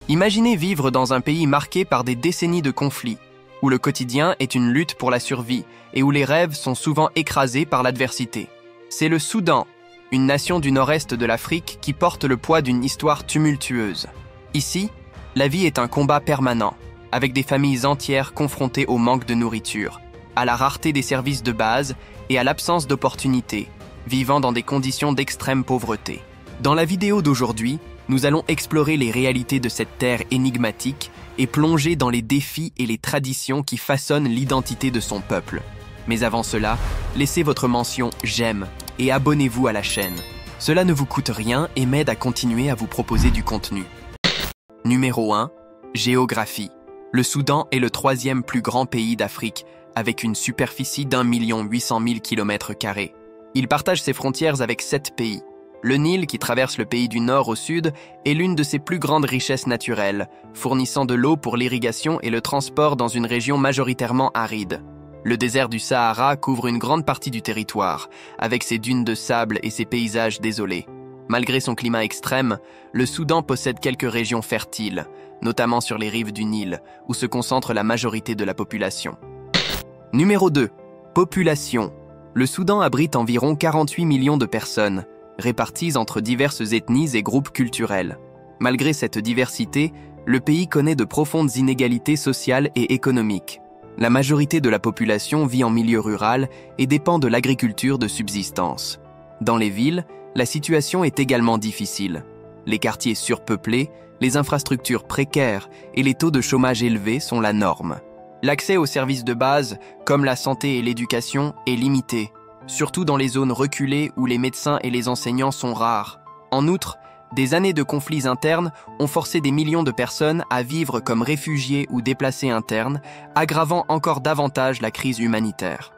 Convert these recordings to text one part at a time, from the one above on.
Imaginez vivre dans un pays marqué par des décennies de conflits, où le quotidien est une lutte pour la survie et où les rêves sont souvent écrasés par l'adversité. C'est le Soudan, une nation du nord-est de l'Afrique qui porte le poids d'une histoire tumultueuse. Ici, la vie est un combat permanent, avec des familles entières confrontées au manque de nourriture, à la rareté des services de base et à l'absence d'opportunités, vivant dans des conditions d'extrême pauvreté. Dans la vidéo d'aujourd'hui, nous allons explorer les réalités de cette terre énigmatique et plonger dans les défis et les traditions qui façonnent l'identité de son peuple. Mais avant cela, laissez votre mention « J'aime » et abonnez-vous à la chaîne. Cela ne vous coûte rien et m'aide à continuer à vous proposer du contenu. Numéro 1. Géographie. Le Soudan est le 3e plus grand pays d'Afrique, avec une superficie d'1 800 000 km². Il partage ses frontières avec 7 pays. Le Nil, qui traverse le pays du nord au sud, est l'une de ses plus grandes richesses naturelles, fournissant de l'eau pour l'irrigation et le transport dans une région majoritairement aride. Le désert du Sahara couvre une grande partie du territoire, avec ses dunes de sable et ses paysages désolés. Malgré son climat extrême, le Soudan possède quelques régions fertiles, notamment sur les rives du Nil, où se concentre la majorité de la population. Numéro 2. Population. Le Soudan abrite environ 48 millions de personnes, réparties entre diverses ethnies et groupes culturels. Malgré cette diversité, le pays connaît de profondes inégalités sociales et économiques. La majorité de la population vit en milieu rural et dépend de l'agriculture de subsistance. Dans les villes, la situation est également difficile. Les quartiers surpeuplés, les infrastructures précaires et les taux de chômage élevés sont la norme. L'accès aux services de base, comme la santé et l'éducation, est limité, surtout dans les zones reculées où les médecins et les enseignants sont rares. En outre, des années de conflits internes ont forcé des millions de personnes à vivre comme réfugiés ou déplacés internes, aggravant encore davantage la crise humanitaire.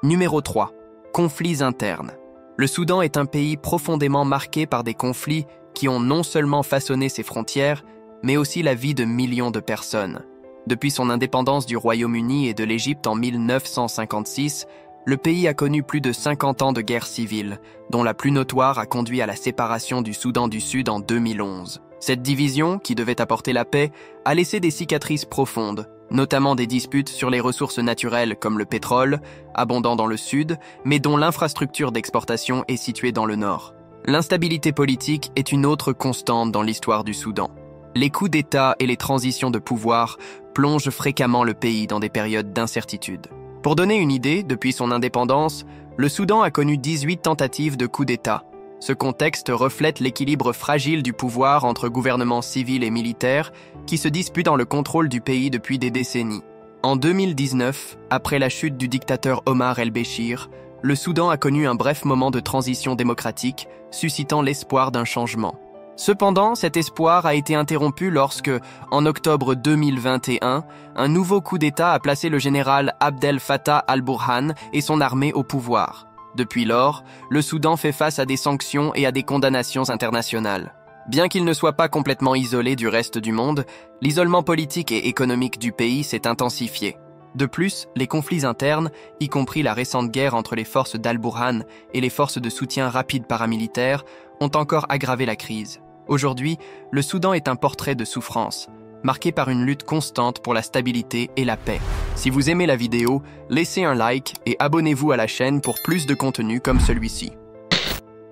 Numéro 3. Conflits internes. Le Soudan est un pays profondément marqué par des conflits qui ont non seulement façonné ses frontières, mais aussi la vie de millions de personnes. Depuis son indépendance du Royaume-Uni et de l'Égypte en 1956, le pays a connu plus de 50 ans de guerre civile, dont la plus notoire a conduit à la séparation du Soudan du Sud en 2011. Cette division, qui devait apporter la paix, a laissé des cicatrices profondes, notamment des disputes sur les ressources naturelles comme le pétrole, abondant dans le sud, mais dont l'infrastructure d'exportation est située dans le nord. L'instabilité politique est une autre constante dans l'histoire du Soudan. Les coups d'État et les transitions de pouvoir plongent fréquemment le pays dans des périodes d'incertitude. Pour donner une idée, depuis son indépendance, le Soudan a connu 18 tentatives de coup d'État. Ce contexte reflète l'équilibre fragile du pouvoir entre gouvernements civils et militaires qui se disputent dans le contrôle du pays depuis des décennies. En 2019, après la chute du dictateur Omar el-Béchir, le Soudan a connu un bref moment de transition démocratique, suscitant l'espoir d'un changement. Cependant, cet espoir a été interrompu lorsque, en octobre 2021, un nouveau coup d'État a placé le général Abdel Fattah al-Burhan et son armée au pouvoir. Depuis lors, le Soudan fait face à des sanctions et à des condamnations internationales. Bien qu'il ne soit pas complètement isolé du reste du monde, l'isolement politique et économique du pays s'est intensifié. De plus, les conflits internes, y compris la récente guerre entre les forces d'Al-Burhan et les forces de soutien rapide paramilitaires, ont encore aggravé la crise. Aujourd'hui, le Soudan est un portrait de souffrance, marqué par une lutte constante pour la stabilité et la paix. Si vous aimez la vidéo, laissez un like et abonnez-vous à la chaîne pour plus de contenu comme celui-ci.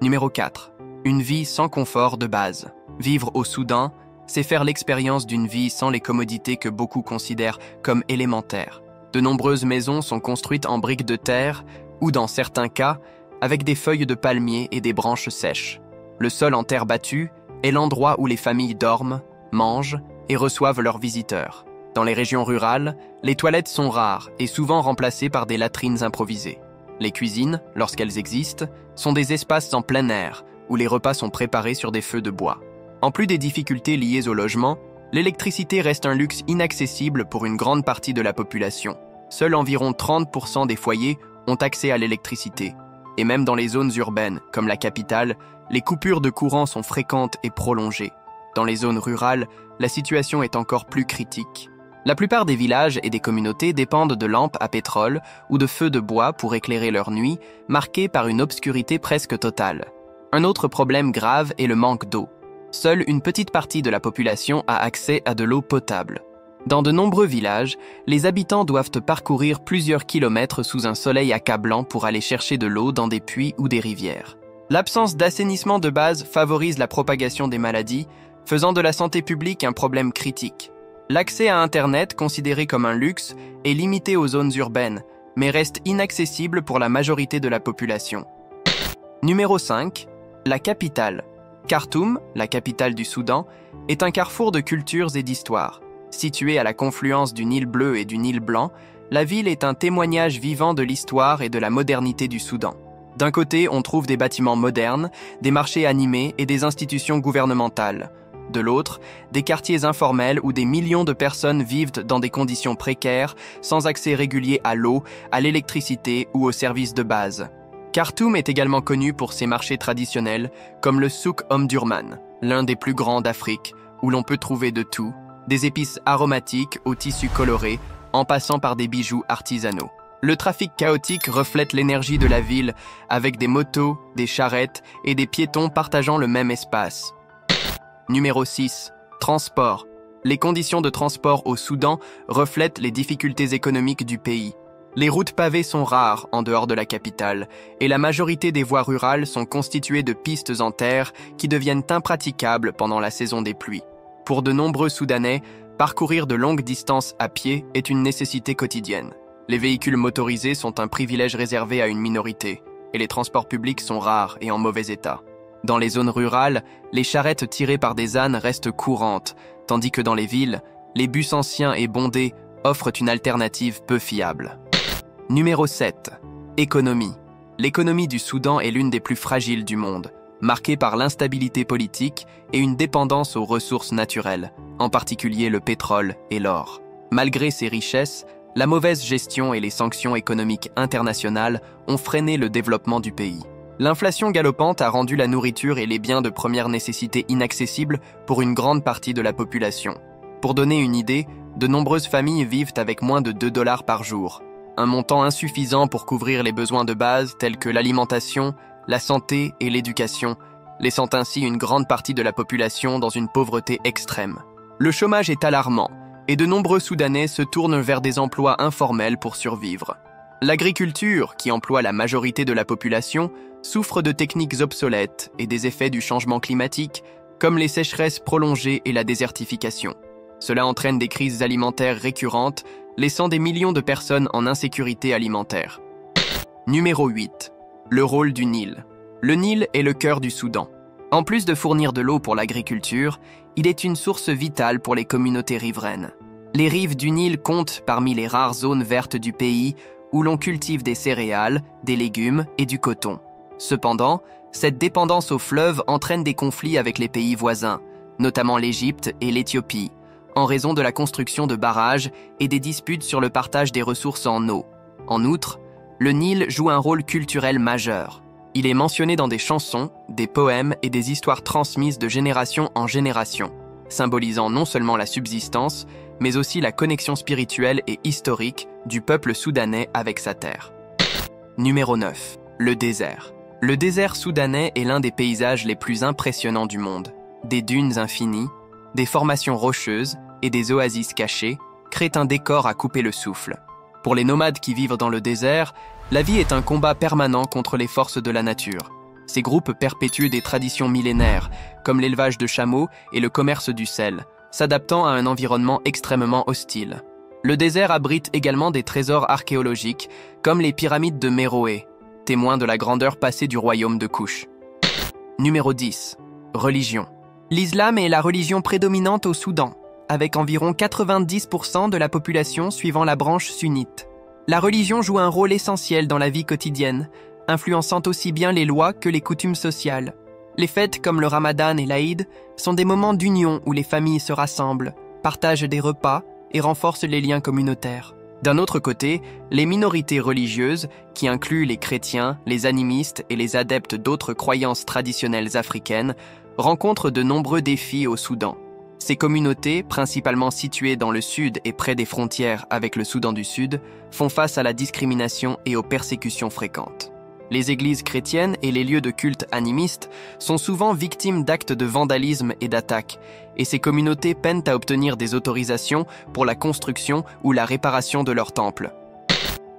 Numéro 4. Une vie sans confort de base. Vivre au Soudan, c'est faire l'expérience d'une vie sans les commodités que beaucoup considèrent comme élémentaires. De nombreuses maisons sont construites en briques de terre ou, dans certains cas, avec des feuilles de palmier et des branches sèches. Le sol en terre battue est l'endroit où les familles dorment, mangent et reçoivent leurs visiteurs. Dans les régions rurales, les toilettes sont rares et souvent remplacées par des latrines improvisées. Les cuisines, lorsqu'elles existent, sont des espaces en plein air où les repas sont préparés sur des feux de bois. En plus des difficultés liées au logement, l'électricité reste un luxe inaccessible pour une grande partie de la population. Seuls environ 30% des foyers ont accès à l'électricité. Et même dans les zones urbaines, comme la capitale, les coupures de courant sont fréquentes et prolongées. Dans les zones rurales, la situation est encore plus critique. La plupart des villages et des communautés dépendent de lampes à pétrole ou de feux de bois pour éclairer leur nuit, marquée par une obscurité presque totale. Un autre problème grave est le manque d'eau. Seule une petite partie de la population a accès à de l'eau potable. Dans de nombreux villages, les habitants doivent parcourir plusieurs kilomètres sous un soleil accablant pour aller chercher de l'eau dans des puits ou des rivières. L'absence d'assainissement de base favorise la propagation des maladies, faisant de la santé publique un problème critique. L'accès à Internet, considéré comme un luxe, est limité aux zones urbaines, mais reste inaccessible pour la majorité de la population. Numéro 5. La capitale. Khartoum, la capitale du Soudan, est un carrefour de cultures et d'histoires. Située à la confluence du Nil bleu et du Nil blanc, la ville est un témoignage vivant de l'histoire et de la modernité du Soudan. D'un côté, on trouve des bâtiments modernes, des marchés animés et des institutions gouvernementales. De l'autre, des quartiers informels où des millions de personnes vivent dans des conditions précaires, sans accès régulier à l'eau, à l'électricité ou aux services de base. Khartoum est également connu pour ses marchés traditionnels, comme le Souk Omdurman, l'un des plus grands d'Afrique, où l'on peut trouver de tout, des épices aromatiques aux tissus colorés, en passant par des bijoux artisanaux. Le trafic chaotique reflète l'énergie de la ville, avec des motos, des charrettes et des piétons partageant le même espace. Numéro 6. Transport. Les conditions de transport au Soudan reflètent les difficultés économiques du pays. Les routes pavées sont rares en dehors de la capitale, et la majorité des voies rurales sont constituées de pistes en terre qui deviennent impraticables pendant la saison des pluies. Pour de nombreux Soudanais, parcourir de longues distances à pied est une nécessité quotidienne. Les véhicules motorisés sont un privilège réservé à une minorité, et les transports publics sont rares et en mauvais état. Dans les zones rurales, les charrettes tirées par des ânes restent courantes, tandis que dans les villes, les bus anciens et bondés offrent une alternative peu fiable. Numéro 7. Économie. L'économie du Soudan est l'une des plus fragiles du monde, marquée par l'instabilité politique et une dépendance aux ressources naturelles, en particulier le pétrole et l'or. Malgré ces richesses, la mauvaise gestion et les sanctions économiques internationales ont freiné le développement du pays. L'inflation galopante a rendu la nourriture et les biens de première nécessité inaccessibles pour une grande partie de la population. Pour donner une idée, de nombreuses familles vivent avec moins de 2 $ par jour, un montant insuffisant pour couvrir les besoins de base tels que l'alimentation, la santé et l'éducation, laissant ainsi une grande partie de la population dans une pauvreté extrême. Le chômage est alarmant, et de nombreux Soudanais se tournent vers des emplois informels pour survivre. L'agriculture, qui emploie la majorité de la population, souffre de techniques obsolètes et des effets du changement climatique, comme les sécheresses prolongées et la désertification. Cela entraîne des crises alimentaires récurrentes, laissant des millions de personnes en insécurité alimentaire. Numéro 8. Le rôle du Nil. Le Nil est le cœur du Soudan. En plus de fournir de l'eau pour l'agriculture, il est une source vitale pour les communautés riveraines. Les rives du Nil comptent parmi les rares zones vertes du pays où l'on cultive des céréales, des légumes et du coton. Cependant, cette dépendance au fleuve entraîne des conflits avec les pays voisins, notamment l'Égypte et l'Éthiopie, en raison de la construction de barrages et des disputes sur le partage des ressources en eau. En outre, le Nil joue un rôle culturel majeur. Il est mentionné dans des chansons, des poèmes et des histoires transmises de génération en génération, symbolisant non seulement la subsistance, mais aussi la connexion spirituelle et historique du peuple soudanais avec sa terre. Numéro 9. Le désert. Le désert soudanais est l'un des paysages les plus impressionnants du monde. Des dunes infinies, des formations rocheuses et des oasis cachées créent un décor à couper le souffle. Pour les nomades qui vivent dans le désert, la vie est un combat permanent contre les forces de la nature. Ces groupes perpétuent des traditions millénaires, comme l'élevage de chameaux et le commerce du sel, s'adaptant à un environnement extrêmement hostile. Le désert abrite également des trésors archéologiques, comme les pyramides de Méroé, témoins de la grandeur passée du royaume de Couche. Numéro 10. Religion. L'islam est la religion prédominante au Soudan, avec environ 90% de la population suivant la branche sunnite. La religion joue un rôle essentiel dans la vie quotidienne, influençant aussi bien les lois que les coutumes sociales. Les fêtes comme le Ramadan et l'Aïd sont des moments d'union où les familles se rassemblent, partagent des repas et renforcent les liens communautaires. D'un autre côté, les minorités religieuses, qui incluent les chrétiens, les animistes et les adeptes d'autres croyances traditionnelles africaines, rencontrent de nombreux défis au Soudan. Ces communautés, principalement situées dans le sud et près des frontières avec le Soudan du Sud, font face à la discrimination et aux persécutions fréquentes. Les églises chrétiennes et les lieux de culte animistes sont souvent victimes d'actes de vandalisme et d'attaques, et ces communautés peinent à obtenir des autorisations pour la construction ou la réparation de leurs temples.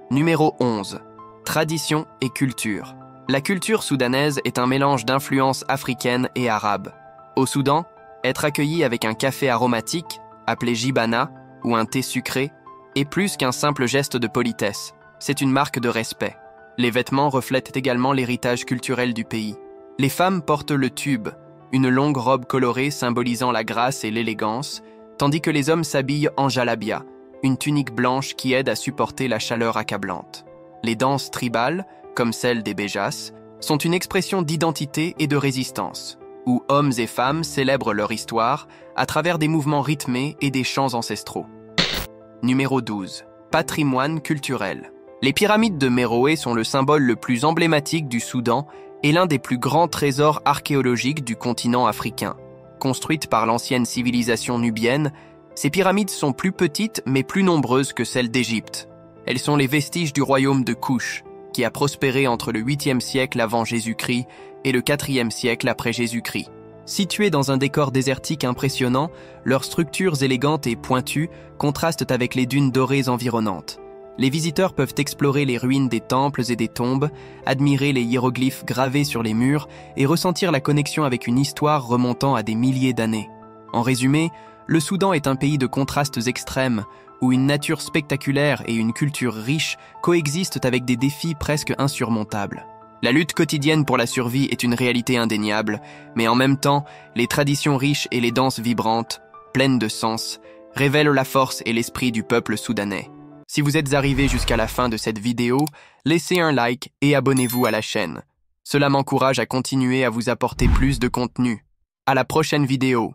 Numéro 11. Tradition et culture. La culture soudanaise est un mélange d'influences africaines et arabes. Au Soudan, être accueilli avec un café aromatique, appelé jibana, ou un thé sucré, est plus qu'un simple geste de politesse. C'est une marque de respect. Les vêtements reflètent également l'héritage culturel du pays. Les femmes portent le tube, une longue robe colorée symbolisant la grâce et l'élégance, tandis que les hommes s'habillent en jalabia, une tunique blanche qui aide à supporter la chaleur accablante. Les danses tribales, comme celle des Béjas, sont une expression d'identité et de résistance, où hommes et femmes célèbrent leur histoire à travers des mouvements rythmés et des chants ancestraux. Numéro 12. Patrimoine culturel. Les pyramides de Méroé sont le symbole le plus emblématique du Soudan et l'un des plus grands trésors archéologiques du continent africain. Construites par l'ancienne civilisation nubienne, ces pyramides sont plus petites mais plus nombreuses que celles d'Égypte. Elles sont les vestiges du royaume de Kouch, qui a prospéré entre le 8e siècle avant Jésus-Christ et le 4e siècle après Jésus-Christ. Situées dans un décor désertique impressionnant, leurs structures élégantes et pointues contrastent avec les dunes dorées environnantes. Les visiteurs peuvent explorer les ruines des temples et des tombes, admirer les hiéroglyphes gravés sur les murs et ressentir la connexion avec une histoire remontant à des milliers d'années. En résumé, le Soudan est un pays de contrastes extrêmes, où une nature spectaculaire et une culture riche coexistent avec des défis presque insurmontables. La lutte quotidienne pour la survie est une réalité indéniable, mais en même temps, les traditions riches et les danses vibrantes, pleines de sens, révèlent la force et l'esprit du peuple soudanais. Si vous êtes arrivé jusqu'à la fin de cette vidéo, laissez un like et abonnez-vous à la chaîne. Cela m'encourage à continuer à vous apporter plus de contenu. À la prochaine vidéo.